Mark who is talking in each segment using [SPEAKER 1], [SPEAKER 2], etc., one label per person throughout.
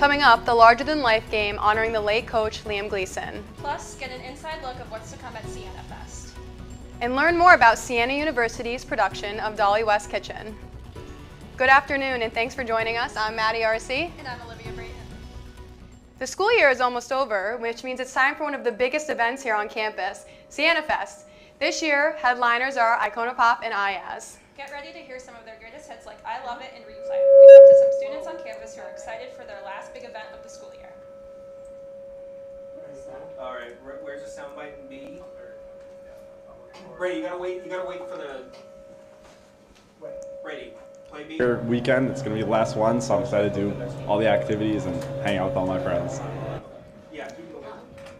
[SPEAKER 1] Coming up, the larger-than-life game honoring the late coach Liam Gleason.
[SPEAKER 2] Plus, get an inside look of what's to come at Siena Fest.
[SPEAKER 1] And learn more about Siena University's production of Dolly West Kitchen. Good afternoon, and thanks for joining us. I'm Maddie R.C.
[SPEAKER 2] And I'm Olivia Brayton.
[SPEAKER 1] The school year is almost over, which means it's time for one of the biggest events here on campus, Siena Fest. This year, headliners are Icona Pop and IAZ.
[SPEAKER 2] Get ready to hear some of their greatest hits like I Love It and Replay. We talked to some students on campus who are excited for their last big event of the school year.
[SPEAKER 3] All right, where's the soundbite B? Brady, you gotta wait for the. Brady, play B.
[SPEAKER 4] Weekend, it's gonna be the last one, so I'm excited to do all the activities and hang out with all my friends.
[SPEAKER 3] Yeah.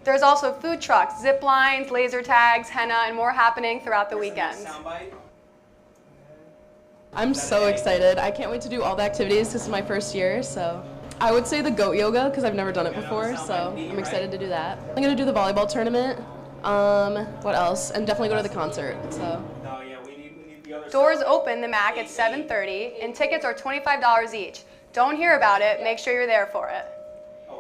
[SPEAKER 1] There's also food trucks, zip lines, laser tags, henna, and more happening throughout the weekend.
[SPEAKER 3] Soundbite.
[SPEAKER 5] I'm so excited. I can't wait to do all the activities. This is my first year, so I would say the goat yoga because I've never done it before, so I'm excited to do that. I'm gonna do the volleyball tournament. What else? And definitely go to the concert. So.
[SPEAKER 3] No, yeah, we need the other.
[SPEAKER 1] Doors open the MAC at 7:30, and tickets are $25 each. Don't hear about it. Make sure you're there for it.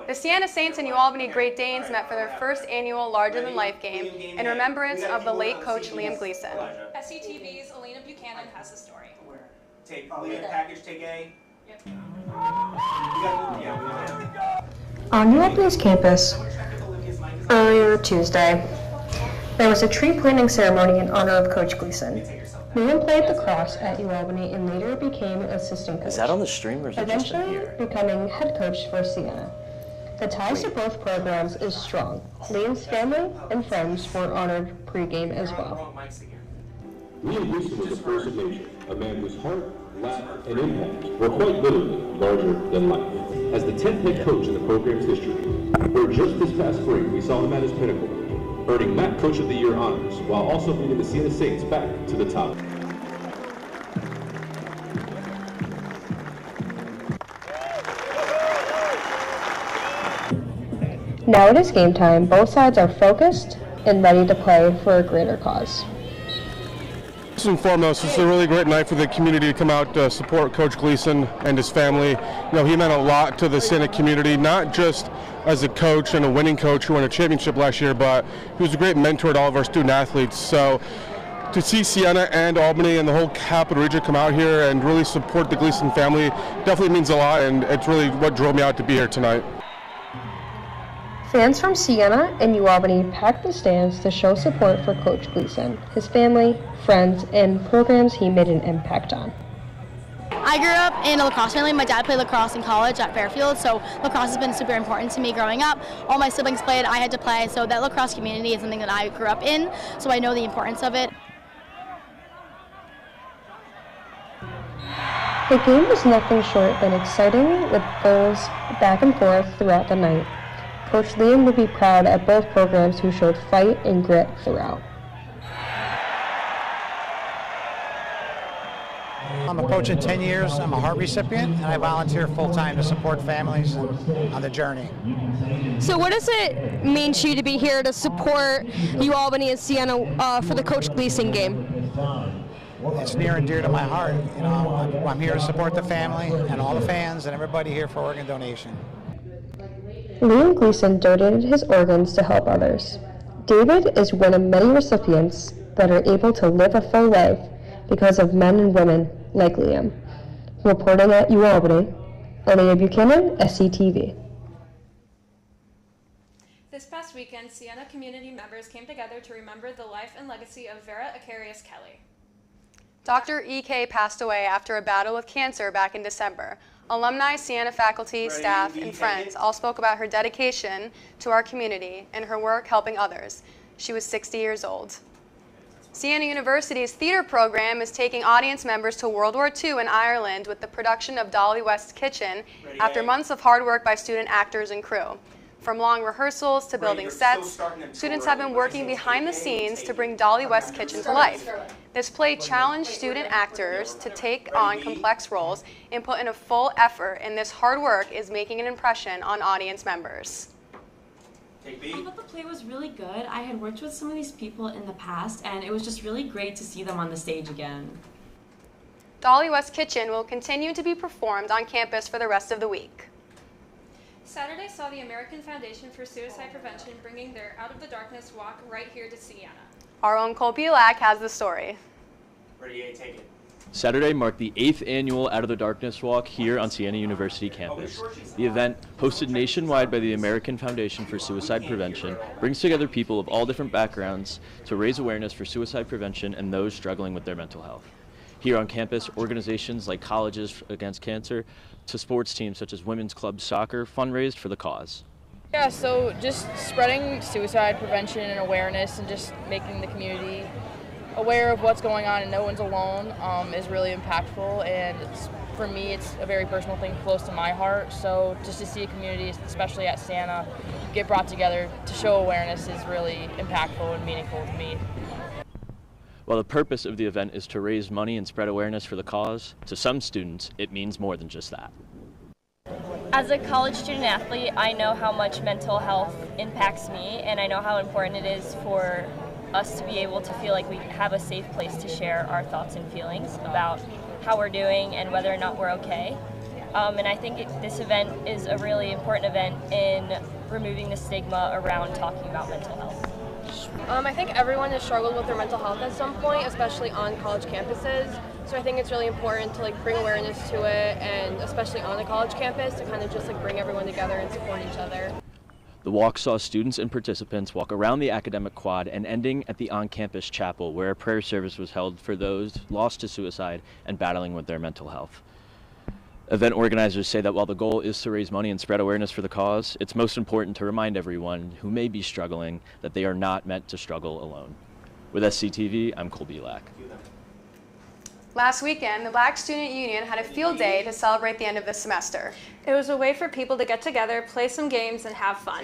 [SPEAKER 1] The Siena Saints and New Albany Great Danes met for their first annual larger-than-life game in remembrance of the late coach Liam Gleason.
[SPEAKER 2] SCTV's Alina Buchanan has the story.
[SPEAKER 3] Take package, take A.
[SPEAKER 2] Yep.
[SPEAKER 6] On New Albany's campus, earlier Tuesday, there was a tree planting ceremony in honor of Coach Gleason. Liam played lacrosse at U Albany and later became an assistant coach.
[SPEAKER 7] Is that on the stream or is it just in
[SPEAKER 6] Eventually
[SPEAKER 7] here?
[SPEAKER 6] becoming head coach for Siena. The ties to both programs is strong. Liam's family and friends were honored pregame as well.
[SPEAKER 8] Liam Gleason was a force of nature, a man whose heart, laugh, and impact were quite literally larger than life. As the 10th head coach in the program's history, where just this past spring we saw him at his pinnacle, earning MAC Coach of the Year honors, while also leading the Siena Saints back to the top.
[SPEAKER 6] Now it is game time. Both sides are focused and ready to play for a greater cause.
[SPEAKER 9] First and foremost, it's a really great night for the community to come out to support Coach Gleason and his family. You know, he meant a lot to the Siena community, not just as a coach and a winning coach who won a championship last year, but he was a great mentor to all of our student athletes. So to see Siena and Albany and the whole Capital Region come out here and really support the Gleason family definitely means a lot, and it's really what drove me out to be here tonight.
[SPEAKER 6] Fans from Siena and U Albany packed the stands to show support for Coach Gleason, his family, friends, and programs he made an impact on.
[SPEAKER 10] I grew up in a lacrosse family. My dad played lacrosse in college at Fairfield, so lacrosse has been super important to me growing up. All my siblings played, I had to play, so that lacrosse community is something that I grew up in, so I know the importance of it.
[SPEAKER 6] The game was nothing short than exciting, with goals back and forth throughout the night. Coach Liam would be proud at both programs who showed fight and grit throughout.
[SPEAKER 11] I'm a coach in 10 years, I'm a heart recipient, and I volunteer full-time to support families on the journey.
[SPEAKER 12] So what does it mean to you to be here to support U Albany and Siena for the Coach Gleason game?
[SPEAKER 11] It's near and dear to my heart. You know, I'm here to support the family and all the fans and everybody here for organ donation.
[SPEAKER 6] Liam Gleason donated his organs to help others. David is one of many recipients that are able to live a full life because of men and women like Liam. Reporting at U Albany, Olivia Buchanan, SCTV.
[SPEAKER 2] This past weekend, Siena community members came together to remember the life and legacy of Vera Acarius Kelly.
[SPEAKER 1] Dr. E.K. passed away after a battle with cancer back in December. Alumni, Siena faculty, staff, and friends all spoke about her dedication to our community and her work helping others. She was 60 years old. Siena University's theater program is taking audience members to World War II in Ireland with the production of Dolly West Kitchen after months of hard work by student actors and crew. From long rehearsals to building sets, students have been working behind the scenes to bring Dolly West Kitchen to life. This play challenged student actors to take on complex roles and put in a full effort, and this hard work is making an impression on audience members.
[SPEAKER 13] I thought the play was really good. I had worked with some of these people in the past, and it was just really great to see them on the stage again.
[SPEAKER 1] Dolly West Kitchen will continue to be performed on campus for the rest of the week.
[SPEAKER 2] Saturday saw the American Foundation for Suicide Prevention bringing their Out of the Darkness walk right here to Siena.
[SPEAKER 1] Our own Colby Lack has the story.
[SPEAKER 3] Ready, take it.
[SPEAKER 7] Saturday marked the 8th annual Out of the Darkness walk here on Siena University campus. The event, hosted nationwide by the American Foundation for Suicide Prevention, brings together people of all different backgrounds to raise awareness for suicide prevention and those struggling with their mental health. Here on campus, organizations like Colleges Against Cancer to sports teams such as Women's Club Soccer fundraised for the cause.
[SPEAKER 14] Yeah, so just spreading suicide prevention and awareness and just making the community aware of what's going on and no one's alone is really impactful, and for me it's a very personal thing close to my heart. So just to see a community, especially at Siena, get brought together to show awareness is really impactful and meaningful to me.
[SPEAKER 7] While the purpose of the event is to raise money and spread awareness for the cause, to some students it means more than just that.
[SPEAKER 15] As a college student athlete, I know how much mental health impacts me, and I know how important it is for us to be able to feel like we have a safe place to share our thoughts and feelings about how we're doing and whether or not we're okay. And I think this event is a really important event in removing the stigma around talking about mental health.
[SPEAKER 16] I think everyone has struggled with their mental health at some point, especially on college campuses. So I think it's really important to bring awareness to it, and especially on the college campus, to kind of just bring everyone together and support each other.
[SPEAKER 7] The walk saw students and participants walk around the academic quad and ending at the on-campus chapel, where a prayer service was held for those lost to suicide and battling with their mental health. Event organizers say that while the goal is to raise money and spread awareness for the cause, it's most important to remind everyone who may be struggling that they are not meant to struggle alone. With SCTV, I'm Colby Lack.
[SPEAKER 1] Last weekend, the Black Student Union had a field day to celebrate the end of the semester.
[SPEAKER 2] It was a way for people to get together, play some games, and have fun.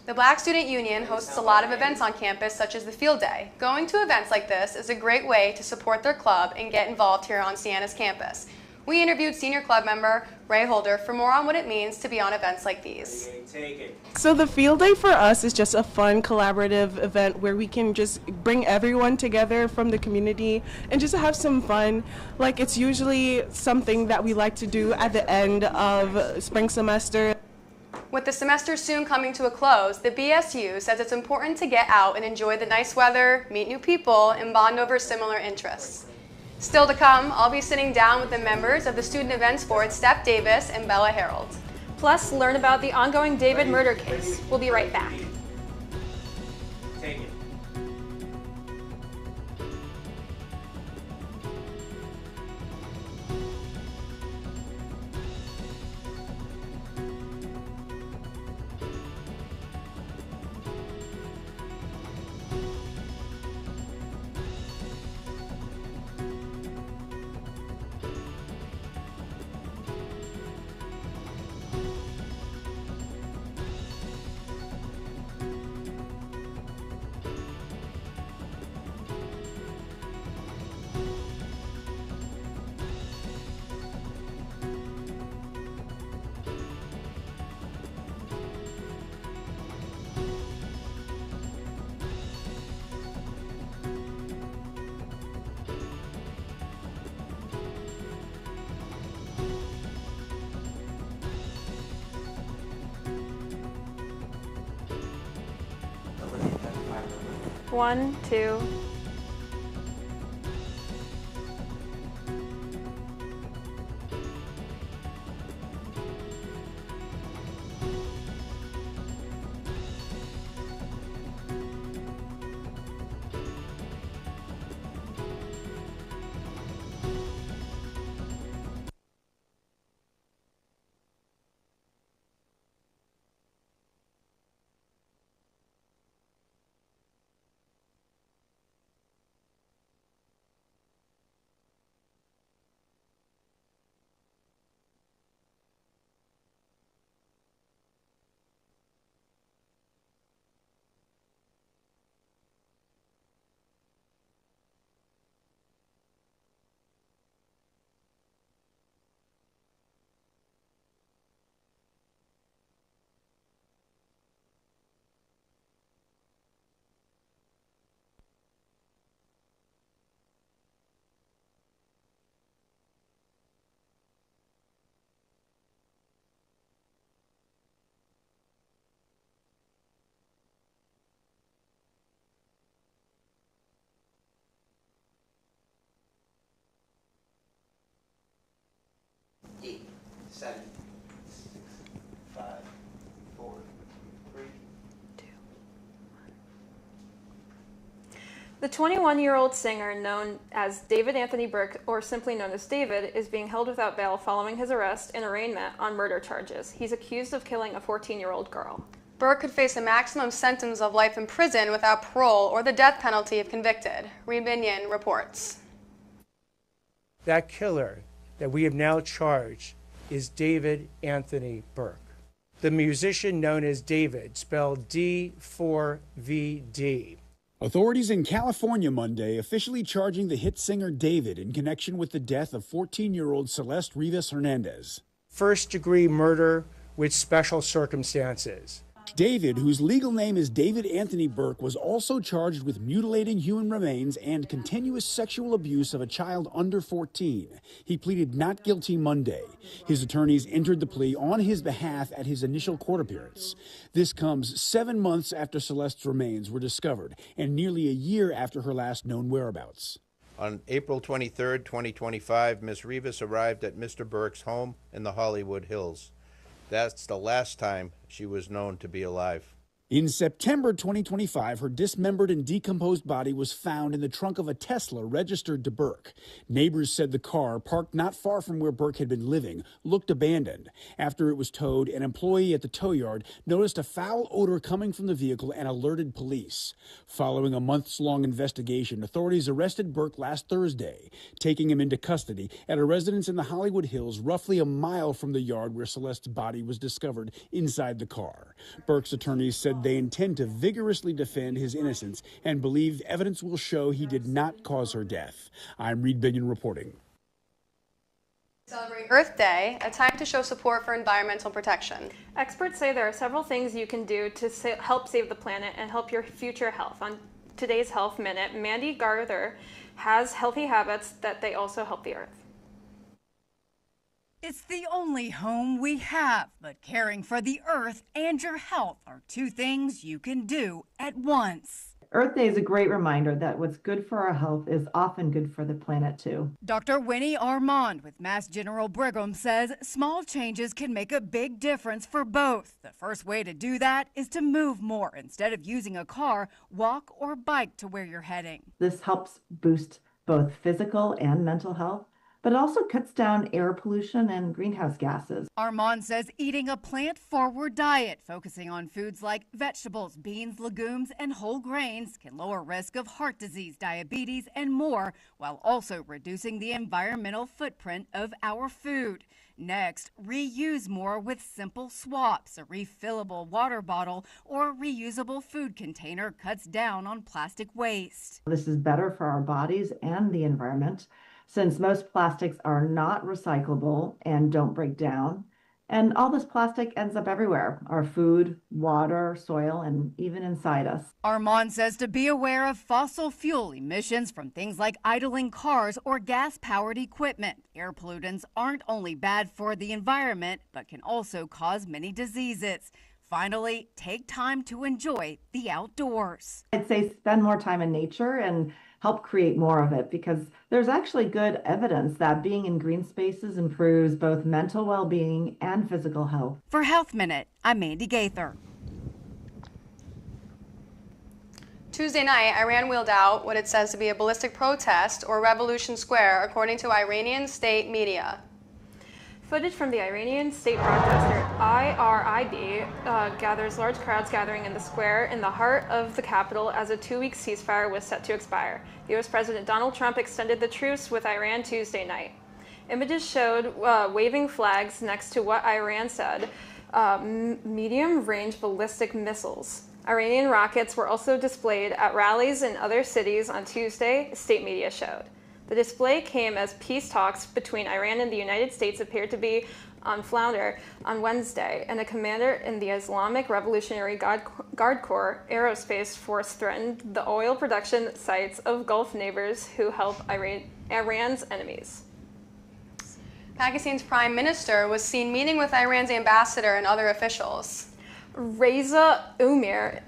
[SPEAKER 1] The Black Student Union hosts a lot of events on campus, such as the field day. Going to events like this is a great way to support their club and get involved here on Siena's campus. We interviewed senior club member Ray Holder for more on what it means to be on events like these.
[SPEAKER 17] So the field day for us is just a fun collaborative event where we can just bring everyone together from the community and just have some fun. It's usually something that we like to do at the end of spring semester.
[SPEAKER 1] With the semester soon coming to a close, the BSU says it's important to get out and enjoy the nice weather, meet new people, and bond over similar interests. Still to come, I'll be sitting down with the members of the Student Events Board, Steph Davis and Bella Harold.
[SPEAKER 2] Plus, learn about the ongoing David murder case. We'll be right back.
[SPEAKER 3] Take it.
[SPEAKER 2] One, two. The 21-year-old singer, known as David Anthony Burke, or simply known as David, is being held without bail following his arrest and arraignment on murder charges. He's accused of killing a 14-year-old girl.
[SPEAKER 1] Burke could face a maximum sentence of life in prison without parole or the death penalty if convicted. Reed Binion reports.
[SPEAKER 18] That killer that we have now charged is David Anthony Burke. The musician known as David, spelled D4VD.
[SPEAKER 19] Authorities in California Monday officially charging the hit singer David in connection with the death of 14-year-old Celeste Rivas Hernandez.
[SPEAKER 18] First-degree murder with special circumstances.
[SPEAKER 19] David, whose legal name is David Anthony Burke, was also charged with mutilating human remains and continuous sexual abuse of a child under 14. He pleaded not guilty Monday. His attorneys entered the plea on his behalf at his initial court appearance. This comes 7 months after Celeste's remains were discovered and nearly a year after her last known whereabouts.
[SPEAKER 20] On April 23, 2025, Ms. Rivas arrived at Mr. Burke's home in the Hollywood Hills. That's the last time she was known to be alive.
[SPEAKER 19] In September 2025, her dismembered and decomposed body was found in the trunk of a Tesla registered to Burke. Neighbors said the car, parked not far from where Burke had been living, looked abandoned. After it was towed, an employee at the tow yard noticed a foul odor coming from the vehicle and alerted police. Following a months-long investigation, authorities arrested Burke last Thursday, taking him into custody at a residence in the Hollywood Hills, roughly a mile from the yard where Celeste's body was discovered inside the car. Burke's attorneys said they intend to vigorously defend his innocence and believe evidence will show he did not cause her death. I'm Reed Binion reporting.
[SPEAKER 1] Celebrate Earth Day, a time to show support for environmental protection.
[SPEAKER 2] Experts say there are several things you can do to help save the planet and help your future health. On today's Health Minute, Mandy Garther has healthy habits that they also help the Earth.
[SPEAKER 21] It's the only home we have, but caring for the earth and your health are two things you can do at once.
[SPEAKER 22] Earth Day is a great reminder that what's good for our health is often good for the planet too.
[SPEAKER 21] Dr. Winnie Armand with Mass General Brigham says small changes can make a big difference for both. The first way to do that is to move more. Instead of using a car, walk or bike to where you're heading.
[SPEAKER 22] This helps boost both physical and mental health, but it also cuts down air pollution and greenhouse gases.
[SPEAKER 21] Armand says eating a plant-forward diet, focusing on foods like vegetables, beans, legumes, and whole grains can lower risk of heart disease, diabetes, and more, while also reducing the environmental footprint of our food. Next, reuse more with simple swaps. A refillable water bottle or reusable food container cuts down on plastic waste.
[SPEAKER 22] This is better for our bodies and the environment, since most plastics are not recyclable and don't break down. And all this plastic ends up everywhere, our food, water, soil, and even inside us.
[SPEAKER 21] Armand says to be aware of fossil fuel emissions from things like idling cars or gas-powered equipment. Air pollutants aren't only bad for the environment, but can also cause many diseases. Finally, take time to enjoy the outdoors.
[SPEAKER 22] I'd say spend more time in nature and help create more of it, because there's actually good evidence that being in green spaces improves both mental well-being and physical health.
[SPEAKER 21] For Health Minute, I'm Mandy Gaither.
[SPEAKER 1] Tuesday night, Iran wheeled out what it says to be a ballistic protest or revolution square, according to Iranian state media.
[SPEAKER 2] Footage from the Iranian state broadcaster IRIB gathers large crowds gathering in the square in the heart of the capital as a 2-week ceasefire was set to expire. U.S. President Donald Trump extended the truce with Iran Tuesday night. Images showed waving flags next to what Iran said medium-range ballistic missiles. Iranian rockets were also displayed at rallies in other cities on Tuesday, state media showed. The display came as peace talks between Iran and the United States appeared to be on flounder on Wednesday, and a commander in the Islamic Revolutionary Guard Corps Aerospace Force threatened the oil production sites of Gulf neighbors who help Iran's enemies.
[SPEAKER 1] Pakistan's prime minister was seen meeting with Iran's ambassador and other officials.
[SPEAKER 2] Reza Umir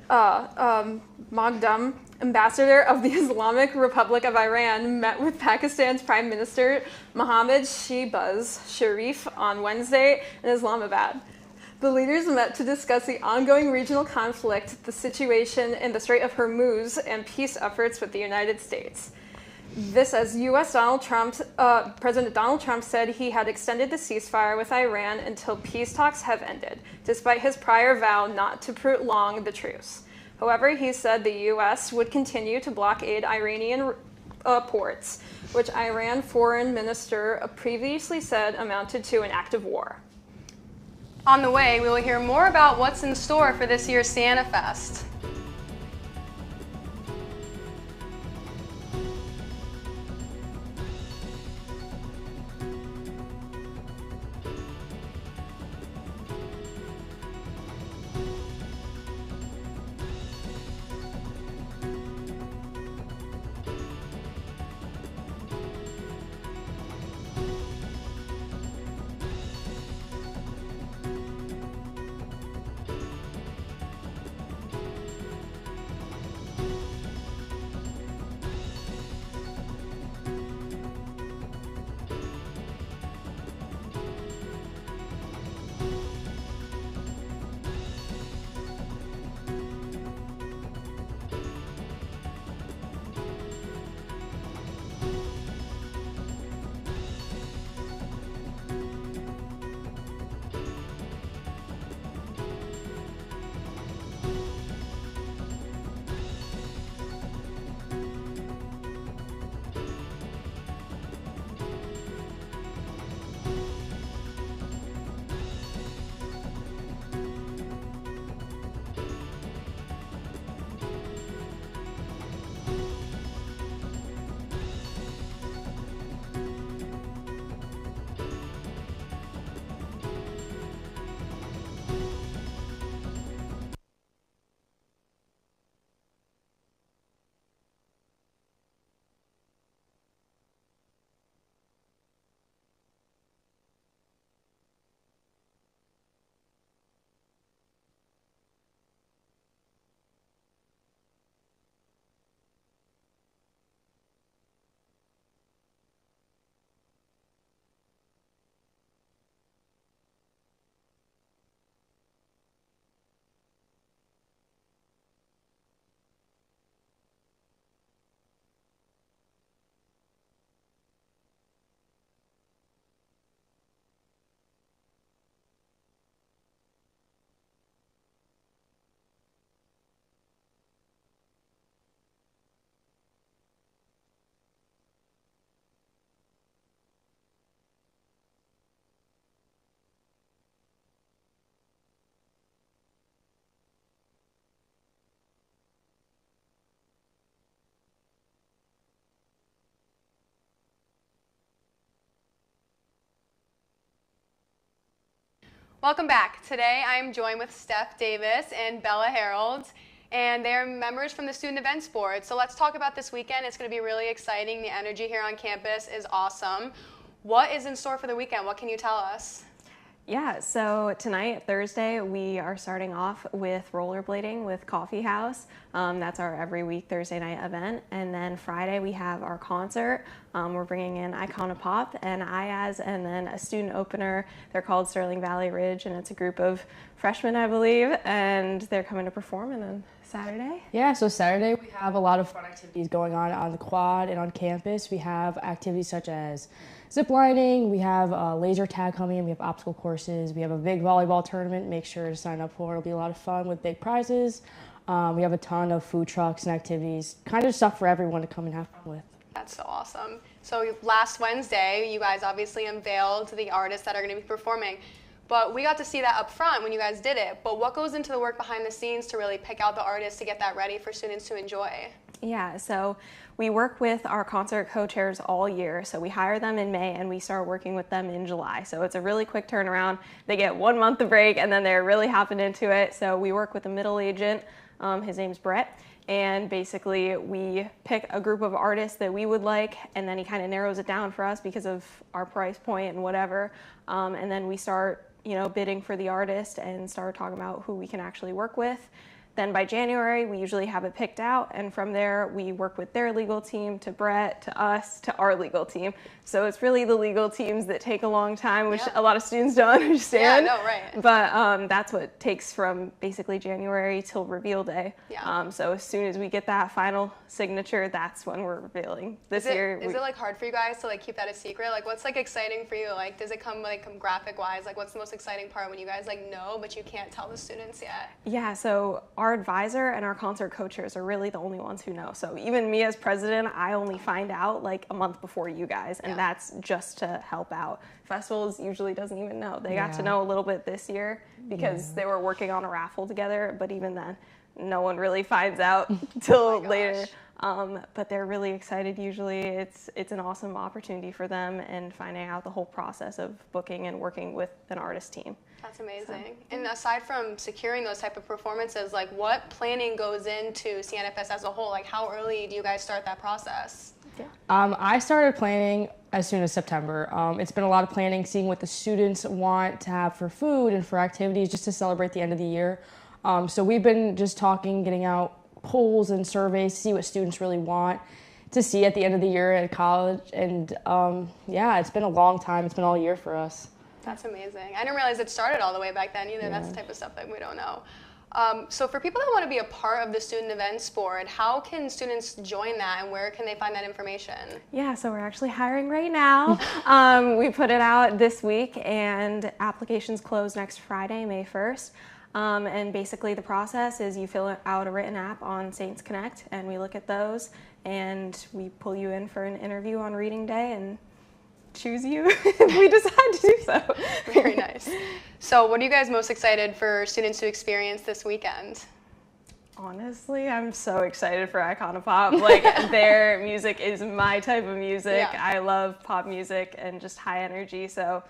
[SPEAKER 2] Magdum, ambassador of the Islamic Republic of Iran, met with Pakistan's Prime Minister Mohammad Shehbaz Sharif on Wednesday in Islamabad. The leaders met to discuss the ongoing regional conflict, the situation in the Strait of Hormuz, and peace efforts with the United States. This as President Donald Trump said he had extended the ceasefire with Iran until peace talks have ended, despite his prior vow not to prolong the truce. However, he said the U.S. would continue to blockade Iranian ports, which Iran foreign minister previously said amounted to an act of war.
[SPEAKER 1] On the way, we will hear more about what's in store for this year's Siena Fest. Welcome back. Today I am joined with Steph Davis and Bella Harold, and they're members from the Student Events Board. So let's talk about this weekend. It's going to be really exciting. The energy here on campus is awesome. What is in store for the weekend? What can you tell us?
[SPEAKER 4] Yeah, so tonight, Thursday, we are starting off with rollerblading with Coffee House. That's our every week Thursday night event. And then Friday, we have our concert. We're bringing in Icona Pop and IAZ, and then a student opener. They're called Sterling Valley Ridge, and it's a group of freshmen, I believe, and they're coming to perform. And then Saturday?
[SPEAKER 5] Yeah, so Saturday we have a lot of fun activities going on the quad and on campus. We have activities such as zip lining, we have laser tag coming, we have obstacle courses, we have a big volleyball tournament. Make sure to sign up for it. It'll be a lot of fun with big prizes. We have a ton of food trucks and activities, kind of stuff for everyone to come and have fun with.
[SPEAKER 1] That's so awesome. So last Wednesday, you guys obviously unveiled the artists that are going to be performing. But we got to see that up front when you guys did it. But what goes into the work behind the scenes to really pick out the artists to get that ready for students to enjoy?
[SPEAKER 4] Yeah, so we work with our concert co-chairs all year. So we hire them in May and we start working with them in July. So it's a really quick turnaround. They get 1 month of break and then they're really hopping into it. So we work with a middle agent. His name's Brett. And basically we pick a group of artists that we would like, and then he kind of narrows it down for us because of our price point and whatever. And then we start bidding for the artist and start talking about who we can actually work with. Then by January, we usually have it picked out, and from there, we work with their legal team, to Brett, to us, to our legal team. So it's really the legal teams that take a long time, which a lot of students don't understand.
[SPEAKER 1] Yeah, no, right.
[SPEAKER 4] But that's what takes from basically January till reveal day.
[SPEAKER 1] Yeah.
[SPEAKER 4] So as soon as we get that final signature, that's when we're revealing. This year,
[SPEAKER 1] is it like hard for you guys to like keep that a secret? Like, what's like exciting for you? Like, does it come like graphic wise? Like, what's the most exciting part when you guys like know, but you can't tell the students yet?
[SPEAKER 4] Yeah, so our advisor and our concert co-chairs are really the only ones who know. So even me as president, I only find out like a month before you guys, and that's just to help out. Festivals usually doesn't even know. They got to know a little bit this year because they were working on a raffle together, but even then, no one really finds out till later. But they're really excited usually. It's an awesome opportunity for them, and finding out the whole process of booking and working with an artist team.
[SPEAKER 1] That's amazing. And aside from securing those type of performances, like what planning goes into Siena Fest as a whole? Like how early do you guys start that process?
[SPEAKER 5] I started planning as soon as September. It's been a lot of planning, seeing what the students want to have for food and for activities just to celebrate the end of the year. So we've been just talking, getting out polls and surveys to see what students really want to see at the end of the year at college. And yeah, it's been a long time. It's been all year for us.
[SPEAKER 1] That's amazing. I didn't realize it started all the way back then either. That's the type of stuff that we don't know. So for people that want to be a part of the Student Events Board, how can students join that and where can they find that information?
[SPEAKER 4] Yeah, so we're actually hiring right now. We put it out this week and applications close next Friday, May 1st. And basically the process is you fill out a written app on Saints Connect, and we look at those and we pull you in for an interview on reading day and choose you if we decide to do so.
[SPEAKER 1] Very nice. So what are you guys most excited for students to experience this weekend?
[SPEAKER 4] Honestly, I'm so excited for Iconopop. Like, their music is my type of music.
[SPEAKER 1] Yeah.
[SPEAKER 4] I love pop music and just high energy, so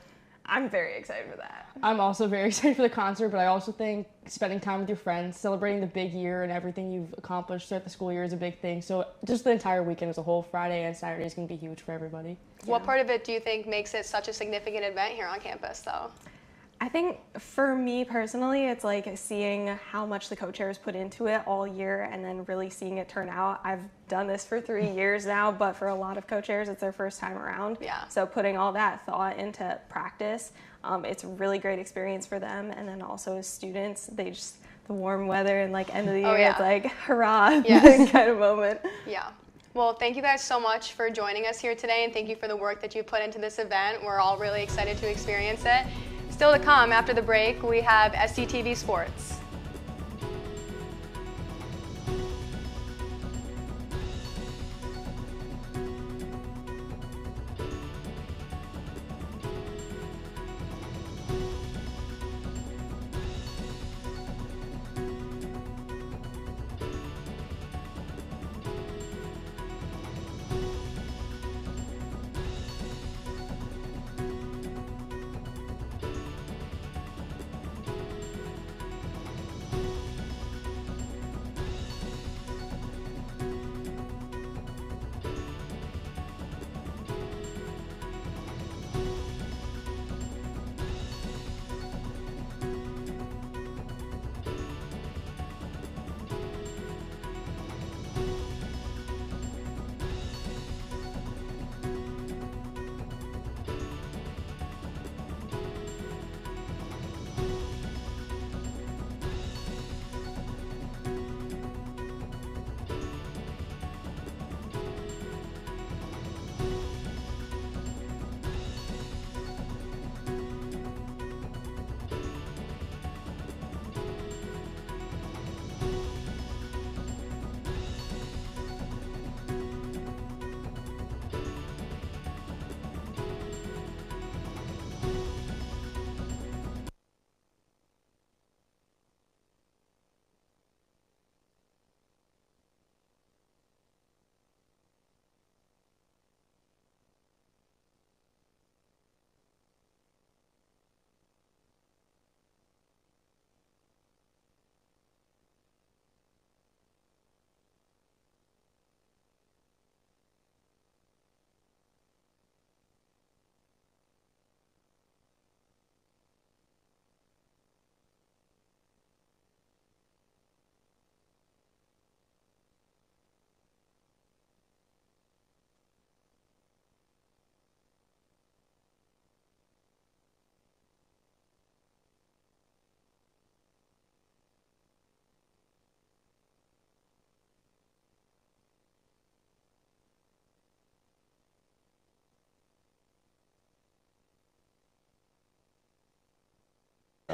[SPEAKER 4] I'm very excited for that.
[SPEAKER 5] I'm also very excited for the concert, but I also think spending time with your friends, celebrating the big year and everything you've accomplished throughout the school year is a big thing. So just the entire weekend as a whole, Friday and Saturday, is going to be huge for everybody.
[SPEAKER 1] What part of it do you think makes it such a significant event here on campus, though?
[SPEAKER 4] I think for me personally, it's like seeing how much the co-chairs put into it all year and then really seeing it turn out. I've done this for 3 years now, but for a lot of co-chairs, it's their first time around.
[SPEAKER 1] Yeah.
[SPEAKER 4] So putting all that thought into practice, it's a really great experience for them. And then also as students, they just, the warm weather and like end of the year, it's like, hurrah, kind of moment.
[SPEAKER 1] Yeah. Well, thank you guys so much for joining us here today, and thank you for the work that you put into this event. We're all really excited to experience it. Still to come after the break, we have SCTV Sports.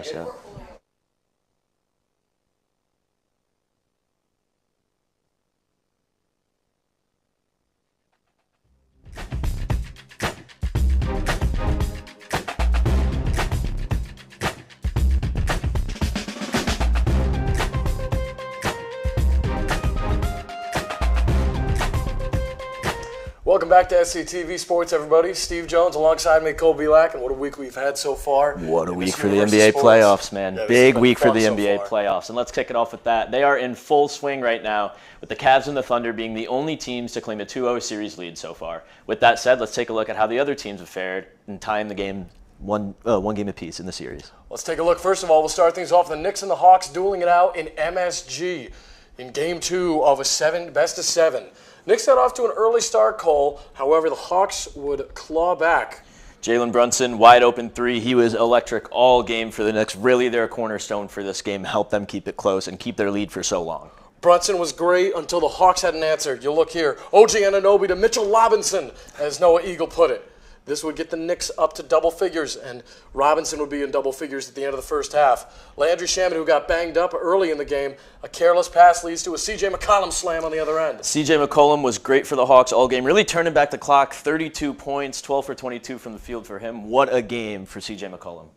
[SPEAKER 7] Yeah.
[SPEAKER 8] Welcome back to SCTV Sports, everybody. Steve Jones alongside me, Cole Belak, and what a week we've had so far.
[SPEAKER 7] What a week for the NBA playoffs, man. Big week for the NBA playoffs. And let's kick it off with that. They are in full swing right now, with the Cavs and the Thunder being the only teams to claim a 2-0 series lead so far. With that said, let's take a look at how the other teams have fared and tying the game one game apiece in the series.
[SPEAKER 8] Let's take a look. First of all, we'll start things off. The Knicks and the Hawks dueling it out in MSG in Game 2 of a best of 7. Knicks got off to an early start, Cole. However, the Hawks would claw back.
[SPEAKER 7] Jalen Brunson, wide open three. He was electric all game for the Knicks. Really their cornerstone for this game. Helped them keep it close and keep their lead for so long.
[SPEAKER 8] Brunson was great until the Hawks had an answer. You'll look here. OG Anunoby to Mitchell Robinson, as Noah Eagle put it. This would get the Knicks up to double figures, and Robinson would be in double figures at the end of the first half. Landry Shamet, who got banged up early in the game, a careless pass leads to a C.J. McCollum slam on the other end.
[SPEAKER 7] C.J. McCollum was great for the Hawks all game, really turning back the clock. 32 points, 12 for 22 from the field for him. What a game for C.J. McCollum.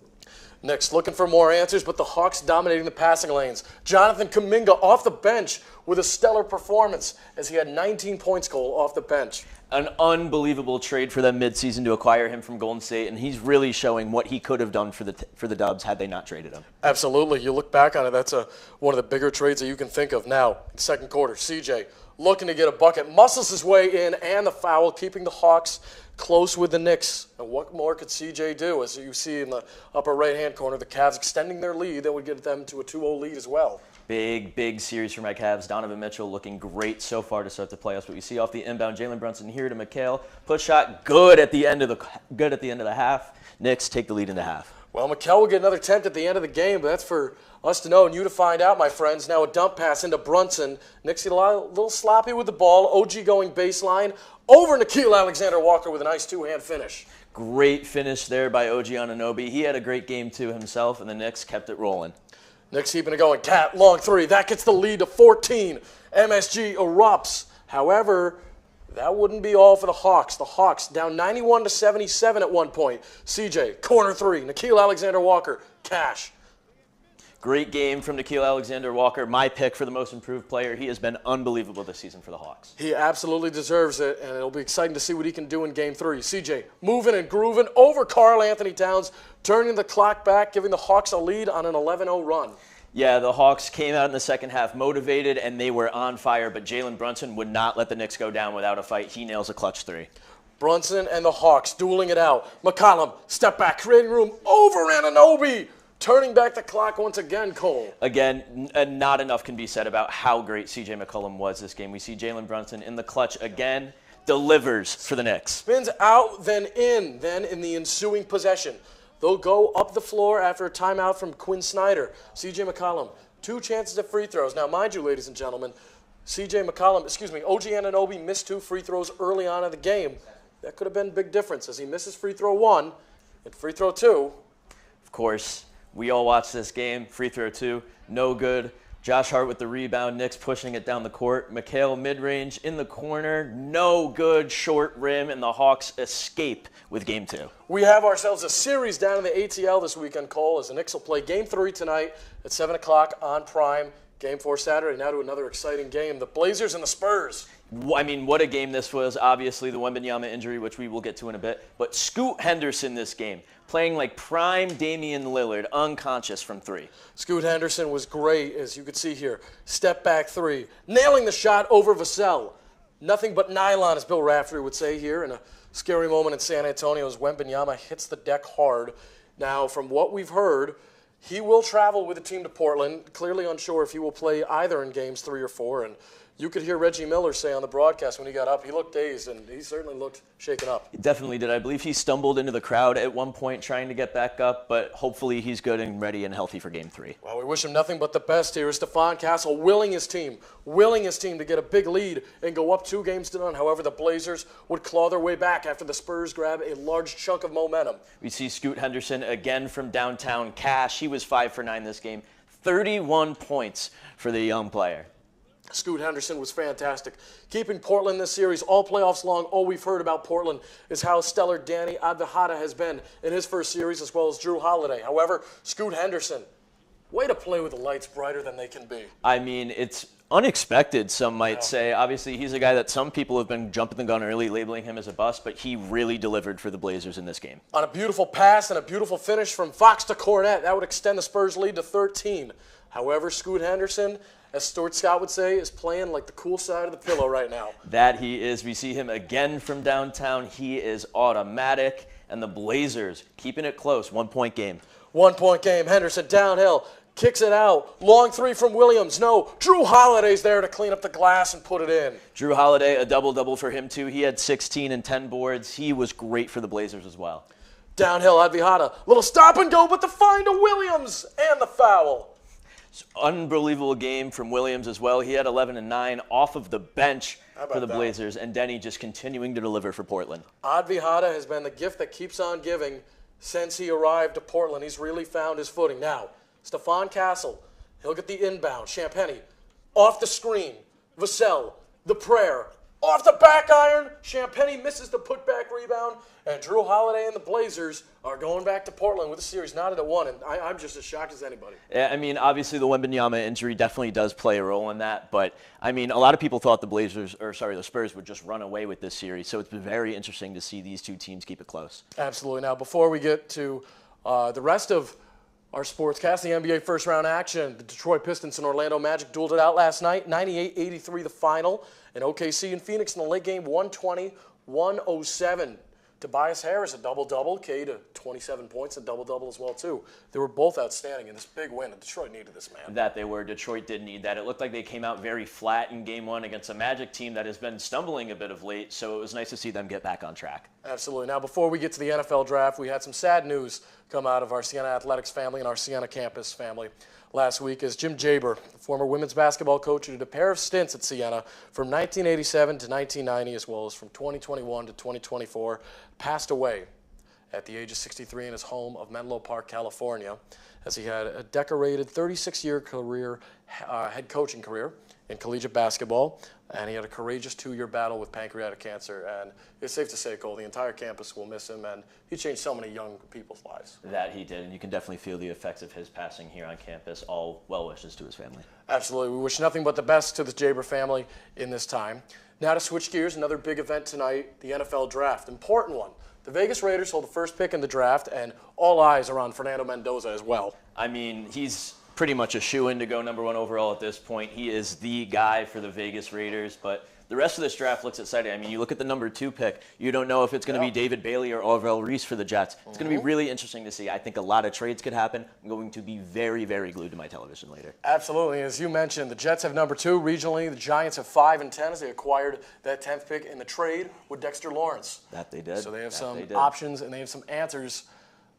[SPEAKER 8] Knicks looking for more answers, but the Hawks dominating the passing lanes. Jonathan Kuminga off the bench with a stellar performance as he had 19 points, Cole, off the bench.
[SPEAKER 7] An unbelievable trade for them midseason to acquire him from Golden State, and he's really showing what he could have done for the Dubs had they not traded him.
[SPEAKER 8] Absolutely. You look back on it, that's one of the bigger trades that you can think of. Now, in the second quarter, CJ looking to get a bucket, muscles his way in, and the foul, keeping the Hawks close with the Knicks. And what more could CJ do? As you see in the upper right-hand corner, the Cavs extending their lead. That would get them to a 2-0 lead as well.
[SPEAKER 7] Big series for my Cavs. Donovan Mitchell looking great so far to start the playoffs. But you see off the inbound, Jalen Brunson here to McHale. Push shot good at the end of the half. Knicks take the lead into half.
[SPEAKER 8] Well, McHale will get another attempt at the end of the game, but that's for us to know and you to find out, my friends. Now a dump pass into Brunson. Knicks get a little sloppy with the ball. OG going baseline over Nickeil Alexander-Walker with a nice two-hand finish.
[SPEAKER 7] Great finish there by OG Anunoby. He had a great game too himself, and the Knicks kept it rolling.
[SPEAKER 8] Knicks keeping it going. Cat, long three. That gets the lead to 14. MSG erupts. However, that wouldn't be all for the Hawks. The Hawks down 91-77 at one point. CJ, corner three. Nickeil Alexander-Walker, cash.
[SPEAKER 7] Great game from Nickeil Alexander-Walker. My pick for the most improved player. He has been unbelievable this season for the Hawks.
[SPEAKER 8] He absolutely deserves it, and it'll be exciting to see what he can do in Game 3. CJ moving and grooving over Karl Anthony Towns, turning the clock back, giving the Hawks a lead on an 11-0 run.
[SPEAKER 7] Yeah, the Hawks came out in the second half motivated, and they were on fire, but Jalen Brunson would not let the Knicks go down without a fight. He nails a clutch three.
[SPEAKER 8] Brunson and the Hawks dueling it out. McCollum, step back, creating room over Anunoby. Turning back the clock once again, Cole.
[SPEAKER 7] Again, not enough can be said about how great C.J. McCollum was this game. We see Jalen Brunson in the clutch again, delivers for the Knicks.
[SPEAKER 8] Spins out, then in the ensuing possession. They'll go up the floor after a timeout from Quinn Snyder. C.J. McCollum, 2 chances at free throws. Now, mind you, ladies and gentlemen, OG Anunoby missed 2 free throws early on in the game. That could have been a big difference as he misses free throw 1 and free throw 2.
[SPEAKER 7] Of course. We all watched this game. Free throw 2, no good. Josh Hart with the rebound. Knicks pushing it down the court. McHale mid-range in the corner. No good. Short rim, and the Hawks escape with Game 2.
[SPEAKER 8] We have ourselves a series down in the ATL this weekend, Cole, as the Knicks will play Game 3 tonight at 7 o'clock on Prime. Game 4 Saturday. Now to another exciting game. The Blazers and the Spurs.
[SPEAKER 7] I mean, what a game this was. Obviously, the Wembanyama injury, which we will get to in a bit. But Scoot Henderson this game, playing like prime Damian Lillard, unconscious from 3.
[SPEAKER 8] Scoot Henderson was great, as you can see here. Step back 3. Nailing the shot over Vassell. Nothing but nylon, as Bill Raftery would say here. In a scary moment in San Antonio as Wembanyama hits the deck hard. Now, from what we've heard, he will travel with the team to Portland. Clearly unsure if he will play either in Games 3 or 4. And You could hear Reggie Miller say on the broadcast when he got up, he looked dazed, and he certainly looked shaken up.
[SPEAKER 7] He definitely did. I believe he stumbled into the crowd at one point trying to get back up, but hopefully he's good and ready and healthy for Game 3.
[SPEAKER 8] Well, we wish him nothing but the best here. Stephon Castle willing his team to get a big lead and go up 2 games to none. However, the Blazers would claw their way back after the Spurs grab a large chunk of momentum.
[SPEAKER 7] We see Scoot Henderson again from downtown Cash. He was 5 for 9 this game. 31 points for the young player.
[SPEAKER 8] Scoot Henderson was fantastic. Keeping Portland this series all playoffs long, all we've heard about Portland is how stellar Danny Advihada has been in his first series, as well as Drew Holiday. However, Scoot Henderson, way to play with the lights brighter than they can be.
[SPEAKER 7] I mean, it's unexpected, some might say. Obviously, he's a guy that some people have been jumping the gun early, labeling him as a bust, but he really delivered for the Blazers in this game.
[SPEAKER 8] On a beautiful pass and a beautiful finish from Fox to Cornette, that would extend the Spurs' lead to 13. However, Scoot Henderson, as Stuart Scott would say, is playing like the cool side of the pillow right now.
[SPEAKER 7] That he is. We see him again from downtown. He is automatic, and the Blazers keeping it close. 1-point game.
[SPEAKER 8] 1-point game. Henderson downhill, kicks it out. Long 3 from Williams. No, Drew Holiday's there to clean up the glass and put it in.
[SPEAKER 7] Drew Holiday, a double-double for him too. He had 16 and 10 boards. He was great for the Blazers as well.
[SPEAKER 8] Downhill, Advihada. Little stop and go, but the find of Williams and the foul.
[SPEAKER 7] Unbelievable game from Williams as well. He had 11 and 9 off of the bench for the Blazers, and Denny just continuing to deliver for Portland.
[SPEAKER 8] Advihada has been the gift that keeps on giving since he arrived to Portland. He's really found his footing. Now, Stephon Castle, he'll get the inbound. Champagny, off the screen. Vassell, the prayer, off the back iron. Champagny misses the putback rebound, and Drew Holiday and the Blazers are going back to Portland with the series knotted at 1, and I'm just as shocked as anybody.
[SPEAKER 7] I mean, obviously the Wembanyama injury definitely does play a role in that, but I mean, a lot of people thought the Spurs would just run away with this series, so it's been very interesting to see these two teams keep it close.
[SPEAKER 8] Absolutely. Now, before we get to the rest of our sportscast, the NBA first-round action, the Detroit Pistons and Orlando Magic dueled it out last night, 98-83 the final, and OKC and Phoenix in the late game, 120-107. Tobias Harris, a double-double. K to 27 points, a double-double as well, too. They were both outstanding in this big win, and Detroit needed this, man.
[SPEAKER 7] That they were. Detroit did need that. It looked like they came out very flat in Game 1 against a Magic team that has been stumbling a bit of late, so it was nice to see them get back on track.
[SPEAKER 8] Absolutely. Now, before we get to the NFL draft, we had some sad news come out of our Siena Athletics family and our Siena campus family last week, as Jim Jaber, the former women's basketball coach who did a pair of stints at Siena from 1987 to 1990, as well as from 2021 to 2024, passed away at the age of 63 in his home of Menlo Park, California, as he had a decorated 36-year career, head coaching career in collegiate basketball, and he had a courageous 2-year battle with pancreatic cancer. And it's safe to say, Cole, the entire campus will miss him, and he changed so many young people's lives.
[SPEAKER 7] That he did, and you can definitely feel the effects of his passing here on campus. All well wishes to his family.
[SPEAKER 8] Absolutely. We wish nothing but the best to the Jaber family in this time. Now to switch gears, another big event tonight, the NFL draft. Important one. The Vegas Raiders hold the first pick in the draft, and all eyes are on Fernando Mendoza as well.
[SPEAKER 7] I mean, he's pretty much a shoo-in to go number 1 overall at this point. He is the guy for the Vegas Raiders, but the rest of this draft looks exciting. I mean, you look at the number 2 pick, you don't know if it's going to be David Bailey or Orville Reese for the Jets. It's going to be really interesting to see. I think a lot of trades could happen. I'm going to be very, very glued to my television later.
[SPEAKER 8] Absolutely. As you mentioned, the Jets have number 2 regionally. The Giants have 5 and 10 as they acquired that 10th pick in the trade with Dexter Lawrence.
[SPEAKER 7] That they did.
[SPEAKER 8] So they have some options and they have some answers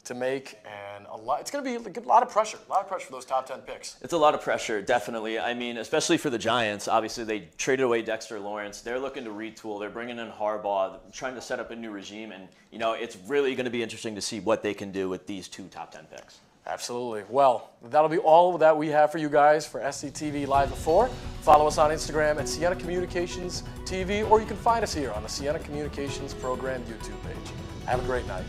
[SPEAKER 8] to make, and it's going to be a lot of pressure for those top 10 picks.
[SPEAKER 7] It's a lot of pressure, definitely. I mean, especially for the Giants. Obviously, they traded away Dexter Lawrence. They're looking to retool. They're bringing in Harbaugh, trying to set up a new regime, and you know, it's really going to be interesting to see what they can do with these 2 top 10 picks.
[SPEAKER 8] Absolutely. Well, that'll be all that we have for you guys for SCTV Live Before. Follow us on Instagram at Siena Communications TV, or you can find us here on the Siena Communications Program YouTube page. Have a great night.